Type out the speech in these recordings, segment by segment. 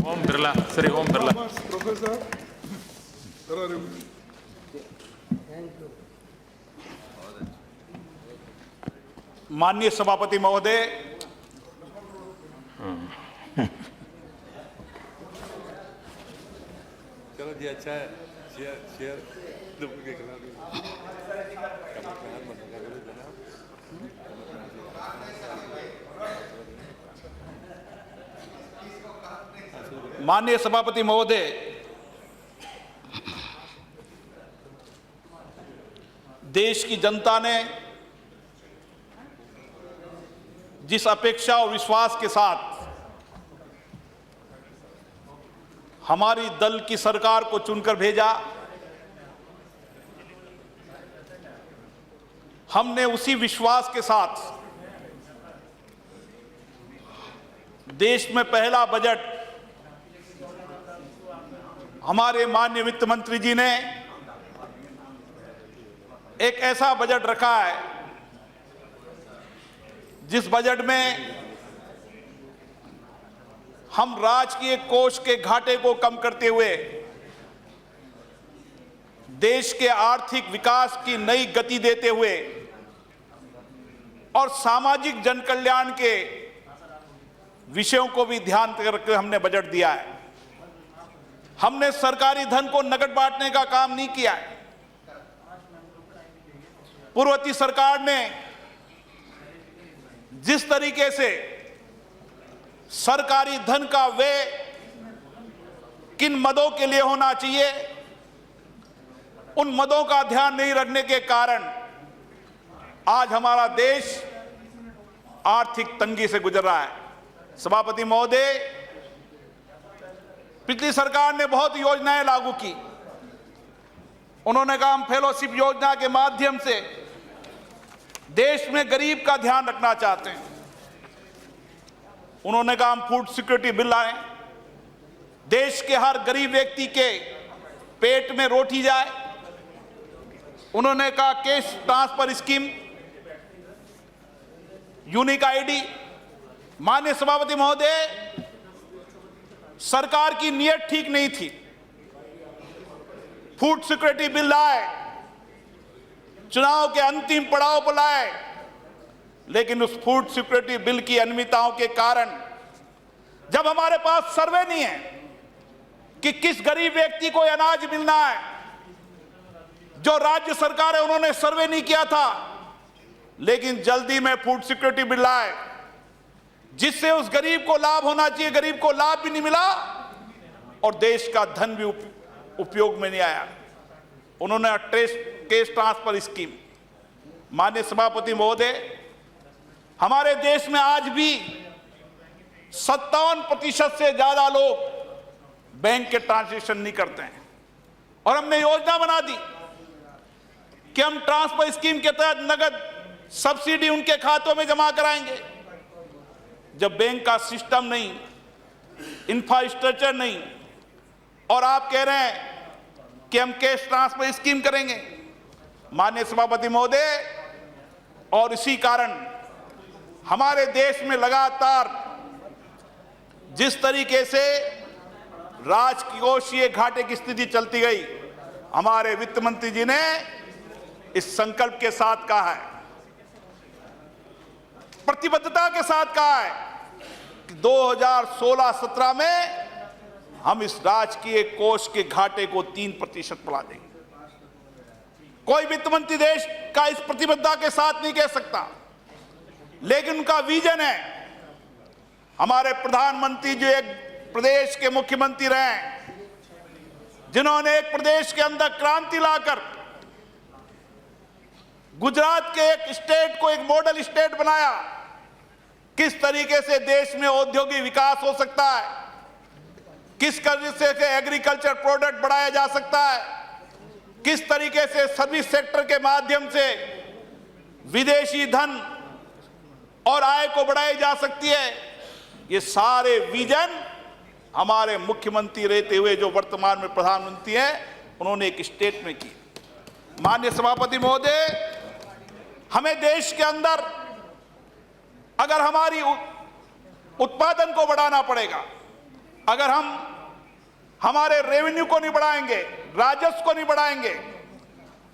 Om Birla, Shri Om Birla. Professor माननीय सभापति महोदय, चलो जी, अच्छा है। शेयर लोगों के खिलाफ माननीय सभापति महोदय, देश की जनता ने जिस अपेक्षा और विश्वास के साथ हमारी दल की सरकार को चुनकर भेजा, हमने उसी विश्वास के साथ देश में पहला बजट हमारे माननीय वित्त मंत्री जी ने एक ऐसा बजट रखा है जिस बजट में हम राजकीय कोष के घाटे को कम करते हुए देश के आर्थिक विकास की नई गति देते हुए और सामाजिक जनकल्याण के विषयों को भी ध्यान करके हमने बजट दिया है। हमने सरकारी धन को नकद बांटने का काम नहीं किया है। पूर्ववर्ती सरकार ने जिस तरीके से सरकारी धन का व्यय किन मदों के लिए होना चाहिए, उन मदों का ध्यान नहीं रखने के कारण आज हमारा देश आर्थिक तंगी से गुजर रहा है। सभापति महोदय, पिछली सरकार ने बहुत योजनाएं लागू की। उन्होंने कहा हम फेलोशिप योजना के माध्यम से देश में गरीब का ध्यान रखना चाहते हैं। उन्होंने कहा हम फूड सिक्योरिटी बिल लाएं, देश के हर गरीब व्यक्ति के पेट में रोटी जाए। उन्होंने कहा cash transfer scheme, unique ID. माननीय सभापति महोदय, सरकार की नीयत ठीक नहीं थी। फूड सिक्योरिटी बिल लाए, चुनाव के अंतिम पड़ाव पर लाए, लेकिन उस फूड सिक्योरिटी बिल की अनियमितताओं के कारण जब हमारे पास सर्वे नहीं है कि किस गरीब व्यक्ति को अनाज मिलना है, जो राज्य सरकार है उन्होंने सर्वे नहीं किया था, लेकिन जल्दी में फूड सिक्योरिटी बिल लाए जिससे उस गरीब को लाभ होना चाहिए, गरीब को लाभ भी नहीं मिला और देश का धन भी उपयोग में नहीं आया। उन्होंने केस ट्रांसफर स्कीम। माननीय सभापति महोदय, हमारे देश में आज भी 57% से ज्यादा लोग बैंक के ट्रांजैक्शन नहीं करते हैं और हमने योजना बना दी कि हम ट्रांसफर स्कीम के तहत नगद सब्सिडी उनके खातों में जमा कराएंगे। जब बैंक का सिस्टम नहीं, इंफ्रास्ट्रक्चर नहीं और आप कह रहे हैं कि हम कैश ट्रांसफर स्कीम करेंगे। माननीय सभापति महोदय, और इसी कारण हमारे देश में लगातार जिस तरीके से राजकोषीय घाटे की स्थिति चलती गई, हमारे वित्त मंत्री जी ने इस संकल्प के साथ कहा है, प्रतिबद्धता के साथ कहा है कि 2016-17 में हम इस राजकीय कोष के घाटे को 3% बढ़ा देंगे। कोई वित्त मंत्री देश का इस प्रतिबद्धता के साथ नहीं कह सकता, लेकिन उनका विजन है। हमारे प्रधानमंत्री जो एक प्रदेश के मुख्यमंत्री रहे, जिन्होंने एक प्रदेश के अंदर क्रांति लाकर गुजरात के एक स्टेट को एक मॉडल स्टेट बनाया। किस तरीके से देश में औद्योगिक विकास हो सकता है, किस तरीके से एग्रीकल्चर प्रोडक्ट बढ़ाया जा सकता है, किस तरीके से सर्विस सेक्टर के माध्यम से विदेशी धन और आय को बढ़ाई जा सकती है। ये सारे विजन हमारे मुख्यमंत्री रहते हुए जो वर्तमान में प्रधानमंत्री हैं, उन्होंने एक स्टेट में की। माननीय सभापति महोदय, हमें देश के अंदर अगर हमारी उत्पादन को बढ़ाना पड़ेगा, अगर हम हमारे रेवेन्यू को नहीं बढ़ाएंगे, राजस्व को नहीं बढ़ाएंगे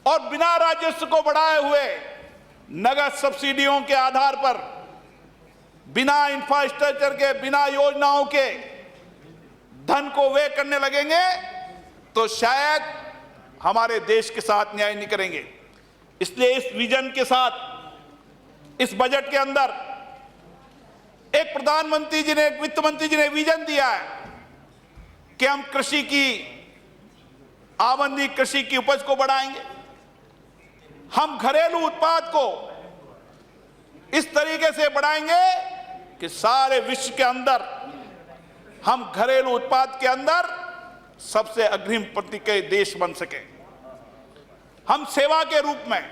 और बिना राजस्व को बढ़ाए हुए नगद सब्सिडियों के आधार पर, बिना इंफ्रास्ट्रक्चर के, बिना योजनाओं के धन को व्यय करने लगेंगे तो शायद हमारे देश के साथ न्याय नहीं करेंगे। इसलिए इस विजन के साथ इस बजट के अंदर एक प्रधानमंत्री जी ने, एक वित्त मंत्री जी ने विजन दिया है कि हम कृषि की आमदनी, कृषि की उपज को बढ़ाएंगे। हम घरेलू उत्पाद को इस तरीके से बढ़ाएंगे कि सारे विश्व के अंदर हम घरेलू उत्पाद के अंदर सबसे अग्रिम पंक्ति के देश बन सके। हम सेवा के रूप में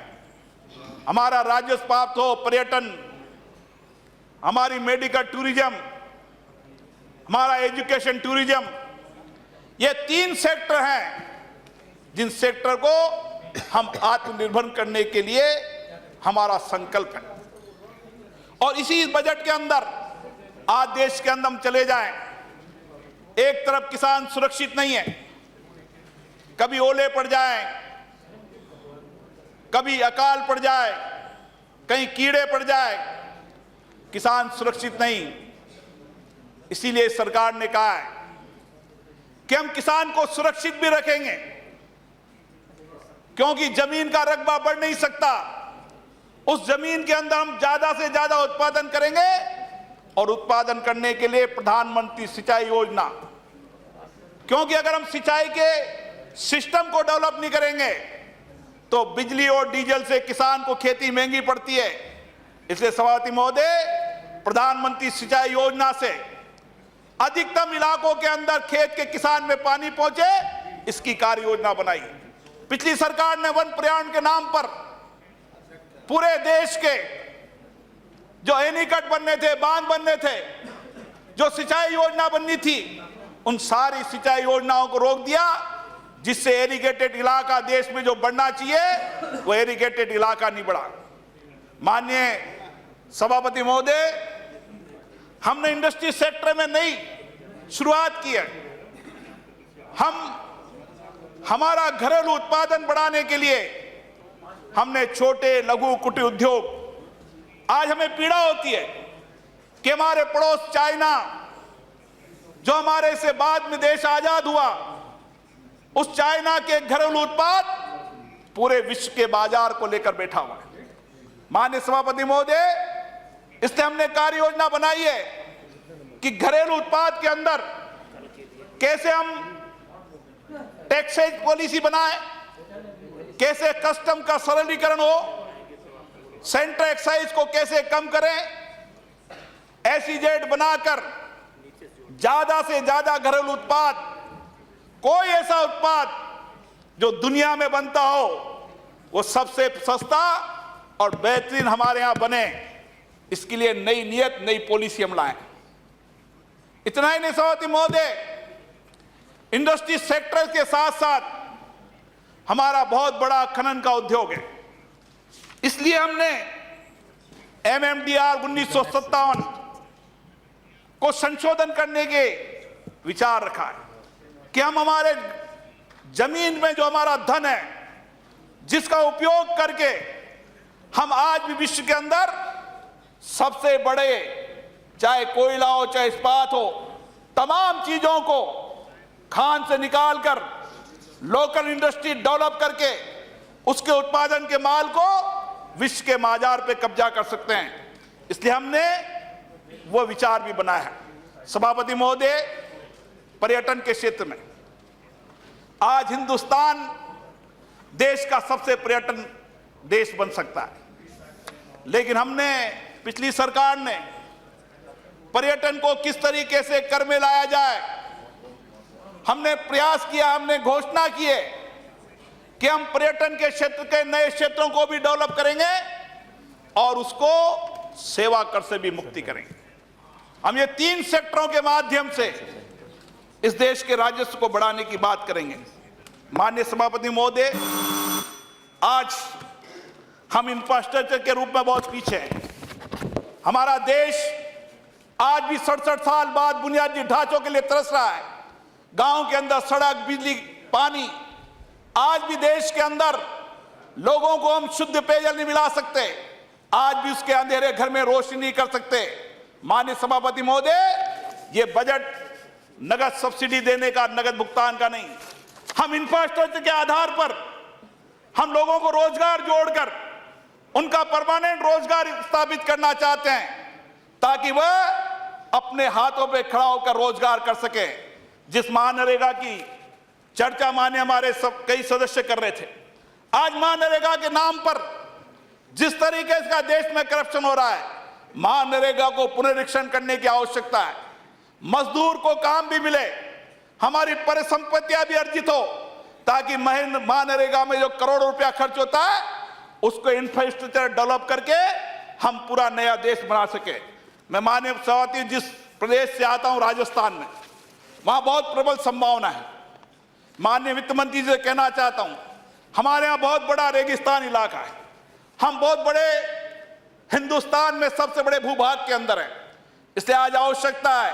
हमारा राजस्व प्राप्त हो, पर्यटन, हमारी मेडिकल टूरिज्म, हमारा एजुकेशन टूरिज्म, ये 3 सेक्टर हैं जिन सेक्टर को हम आत्मनिर्भर करने के लिए हमारा संकल्प है। और इसी बजट के अंदर आज देश के अंदर हम चले जाएं, एक तरफ किसान सुरक्षित नहीं है, कभी ओले पड़ जाएं, कभी अकाल पड़ जाए, कहीं कीड़े पड़ जाए, किसान सुरक्षित नहीं। इसीलिए सरकार ने कहा है कि हम किसान को सुरक्षित भी रखेंगे, क्योंकि जमीन का रकबा बढ़ नहीं सकता। उस जमीन के अंदर हम ज्यादा से ज्यादा उत्पादन करेंगे और उत्पादन करने के लिए प्रधानमंत्री सिंचाई योजना, क्योंकि अगर हम सिंचाई के सिस्टम को डेवलप नहीं करेंगे तो बिजली और डीजल से किसान को खेती महंगी पड़ती है। इसलिए सभापति महोदय, प्रधानमंत्री सिंचाई योजना से अधिकतम इलाकों के अंदर खेत के किसान में पानी पहुंचे, इसकी कार्य योजना बनाई। पिछली सरकार ने वन पर्यावरण के नाम पर पूरे देश के जो एनीकट बनने थे, बांध बनने थे, जो सिंचाई योजना बननी थी, उन सारी सिंचाई योजनाओं को रोक दिया, जिससे एरीगेटेड इलाका देश में जो बढ़ना चाहिए वो एरीगेटेड इलाका नहीं बढ़ा। माननीय सभापति महोदय, हमने इंडस्ट्री सेक्टर में नई शुरुआत की है। हमारा घरेलू उत्पादन बढ़ाने के लिए हमने छोटे लघु कुटीर उद्योग, आज हमें पीड़ा होती है कि हमारे पड़ोस चाइना, जो हमारे से बाद में देश आजाद हुआ, उस चाइना के घरेलू उत्पाद पूरे विश्व के बाजार को लेकर बैठा हुआ है। माननीय सभापति महोदय, इसलिए हमने कार्य योजना बनाई है कि घरेलू उत्पाद के अंदर कैसे हम टैक्सेज पॉलिसी बनाएं, कैसे कस्टम का सरलीकरण हो, सेंट्रल एक्साइज को कैसे कम करें, एसईजेड बनाकर ज्यादा से ज्यादा घरेलू उत्पाद, कोई ऐसा उत्पाद जो दुनिया में बनता हो वो सबसे सस्ता और बेहतरीन हमारे यहां बने, इसके लिए नई नियत, नई पॉलिसी हम लाएं। इतना ही नहीं सभापति महोदय, इंडस्ट्री सेक्टर के साथ साथ हमारा बहुत बड़ा खनन का उद्योग है। इसलिए हमने एमएमडीआर 1957 को संशोधन करने के विचार रखा है कि हम हमारे जमीन में जो हमारा धन है, जिसका उपयोग करके हम आज भी विश्व के अंदर सबसे बड़े, चाहे कोयला हो चाहे इस्पात हो, तमाम चीजों को खान से निकालकर लोकल इंडस्ट्री डेवलप करके उसके उत्पादन के माल को विश्व के बाजार पे कब्जा कर सकते हैं। इसलिए हमने वो विचार भी बनाया है। सभापति महोदय, पर्यटन के क्षेत्र में आज हिंदुस्तान देश का सबसे पर्यटन देश बन सकता है, लेकिन हमने, पिछली सरकार ने पर्यटन को किस तरीके से कर में लाया जाए, हमने प्रयास किया, हमने घोषणा की है कि हम पर्यटन के क्षेत्र के नए क्षेत्रों को भी डेवलप करेंगे और उसको सेवा कर से भी मुक्ति करेंगे। हम ये 3 सेक्टरों के माध्यम से इस देश के राजस्व को बढ़ाने की बात करेंगे। माननीय सभापति महोदय, आज हम इंफ्रास्ट्रक्चर के रूप में बहुत पीछे हैं। हमारा देश आज भी 67 साल बाद बुनियादी ढांचों के लिए तरस रहा है। गांव के अंदर सड़क, बिजली, पानी। आज भी देश के अंदर लोगों को हम शुद्ध पेयजल नहीं मिला सकते। आज भी उसके अंधेरे घर में रोशनी नहीं कर सकते। माननीय सभापति महोदय, ये बजट नगद सब्सिडी देने का, नगद भुगतान का नहीं। हम इंफ्रास्ट्रक्चर के आधार पर हम लोगों को रोजगार जोड़कर उनका परमानेंट रोजगार स्थापित करना चाहते हैं, ताकि वह अपने हाथों पे खड़ा होकर रोजगार कर सके। जिस महानरेगा की चर्चा माने हमारे कई सदस्य कर रहे थे, आज महानरेगा के नाम पर जिस तरीके से देश में करप्शन हो रहा है, महानरेगा को पुनरीक्षण करने की आवश्यकता है। मजदूर को काम भी मिले, हमारी परिसंपत्तियां भी अर्जित हो, ताकि महानरेगा में जो करोड़ों रुपया खर्च होता है उसको इंफ्रास्ट्रक्चर डेवलप करके हम पूरा नया देश बना सके। मैं माननीय सभापति, जिस प्रदेश से आता हूं राजस्थान में, वहां बहुत प्रबल संभावना है। माननीय वित्त मंत्री जी से कहना चाहता हूं, हमारे यहां बहुत बड़ा रेगिस्तान इलाका है। हम बहुत बड़े हिंदुस्तान में सबसे बड़े भूभाग के अंदर हैं। इसलिए आज आवश्यकता है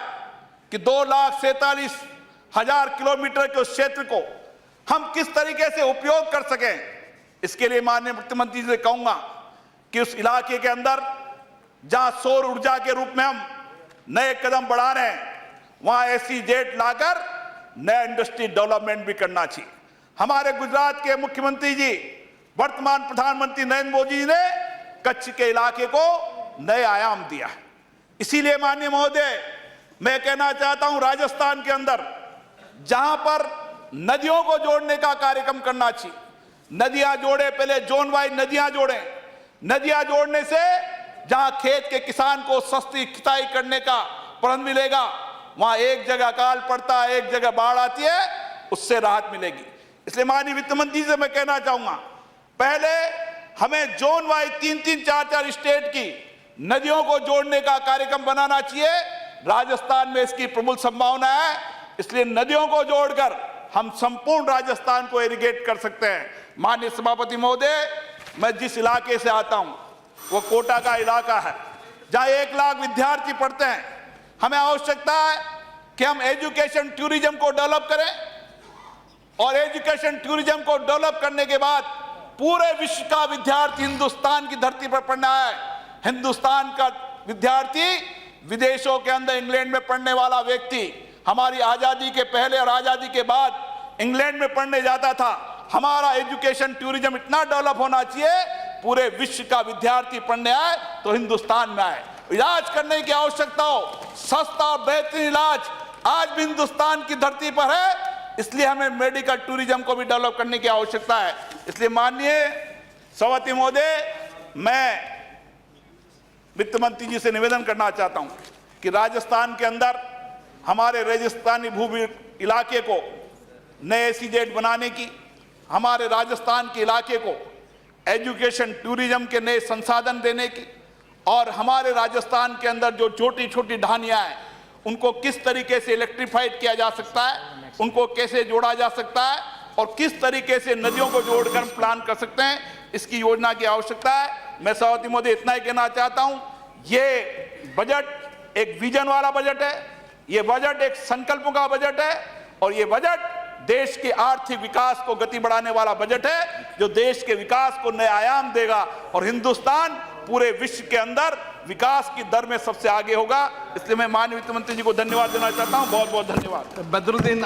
कि 2,47,000 किलोमीटर के उस क्षेत्र को हम किस तरीके से उपयोग कर सकें। इसके लिए माननीय मुख्यमंत्री जी से कहूंगा कि उस इलाके के अंदर जहां सौर ऊर्जा के रूप में हम नए कदम बढ़ा रहे हैं, वहां SEZ लाकर नया इंडस्ट्री डेवलपमेंट भी करना चाहिए। हमारे गुजरात के मुख्यमंत्री जी, वर्तमान प्रधानमंत्री नरेंद्र मोदी जी ने कच्छ के इलाके को नए आयाम दिया है। इसीलिए माननीय महोदय, मैं कहना चाहता हूं, राजस्थान के अंदर जहां पर नदियों को जोड़ने का कार्यक्रम करना चाहिए। नदियां जोड़े, पहले जोन वाइज नदियां जोड़े। नदियां जोड़ने से जहां खेत के किसान को सस्ती सिंचाई करने का प्रण मिलेगा, वहां एक जगह अकाल पड़ता है, एक जगह बाढ़ आती है, उससे राहत मिलेगी। इसलिए माननीय वित्त मंत्री से मैं कहना चाहूंगा, पहले हमें जोन वाइज 3-3, 4-4 स्टेट की नदियों को जोड़ने का कार्यक्रम बनाना चाहिए। राजस्थान में इसकी प्रबल संभावना है। इसलिए नदियों को जोड़कर हम संपूर्ण राजस्थान को इरिगेट कर सकते हैं। माननीय सभापति महोदय, मैं जिस इलाके से आता हूं वो कोटा का इलाका है, जहां 1 लाख विद्यार्थी पढ़ते हैं। हमें आवश्यकता है कि हम एजुकेशन टूरिज्म को डेवलप करें, और एजुकेशन टूरिज्म को डेवलप करने के बाद पूरे विश्व का विद्यार्थी हिंदुस्तान की धरती पर पढ़ना है। हिंदुस्तान का विद्यार्थी विदेशों के अंदर, इंग्लैंड में पढ़ने वाला व्यक्ति हमारी आजादी के पहले और आजादी के बाद इंग्लैंड में पढ़ने जाता था। हमारा एजुकेशन टूरिज्म इतना डेवलप होना चाहिए, पूरे विश्व का विद्यार्थी पढ़ने आए तो हिंदुस्तान में आए। इलाज करने की आवश्यकता हो, सस्ता और बेहतरीन इलाज आज भी हिंदुस्तान की धरती पर है। इसलिए हमें मेडिकल टूरिज्म को भी डेवलप करने की आवश्यकता है। इसलिए माननीय सभापति महोदय, मैं वित्त मंत्री जी से निवेदन करना चाहता हूं कि राजस्थान के अंदर हमारे रेगिस्तानी भूमि इलाके को नए SEZ बनाने की, हमारे राजस्थान के इलाके को एजुकेशन टूरिज्म के नए संसाधन देने की, और हमारे राजस्थान के अंदर जो छोटी छोटी ढानियां हैं उनको किस तरीके से इलेक्ट्रीफाइड किया जा सकता है, उनको कैसे जोड़ा जा सकता है, और किस तरीके से नदियों को जोड़कर प्लान कर सकते हैं, इसकी योजना की आवश्यकता है। मैं सभापति महोदय इतना ही कहना चाहता हूं, ये बजट एक विजन वाला बजट है, ये बजट एक संकल्पों का बजट है, और ये बजट देश के आर्थिक विकास को गति बढ़ाने वाला बजट है, जो देश के विकास को नए आयाम देगा, और हिंदुस्तान पूरे विश्व के अंदर विकास की दर में सबसे आगे होगा। इसलिए मैं माननीय वित्त मंत्री जी को धन्यवाद देना चाहता हूं। बहुत बहुत धन्यवाद। बदरुद्दीन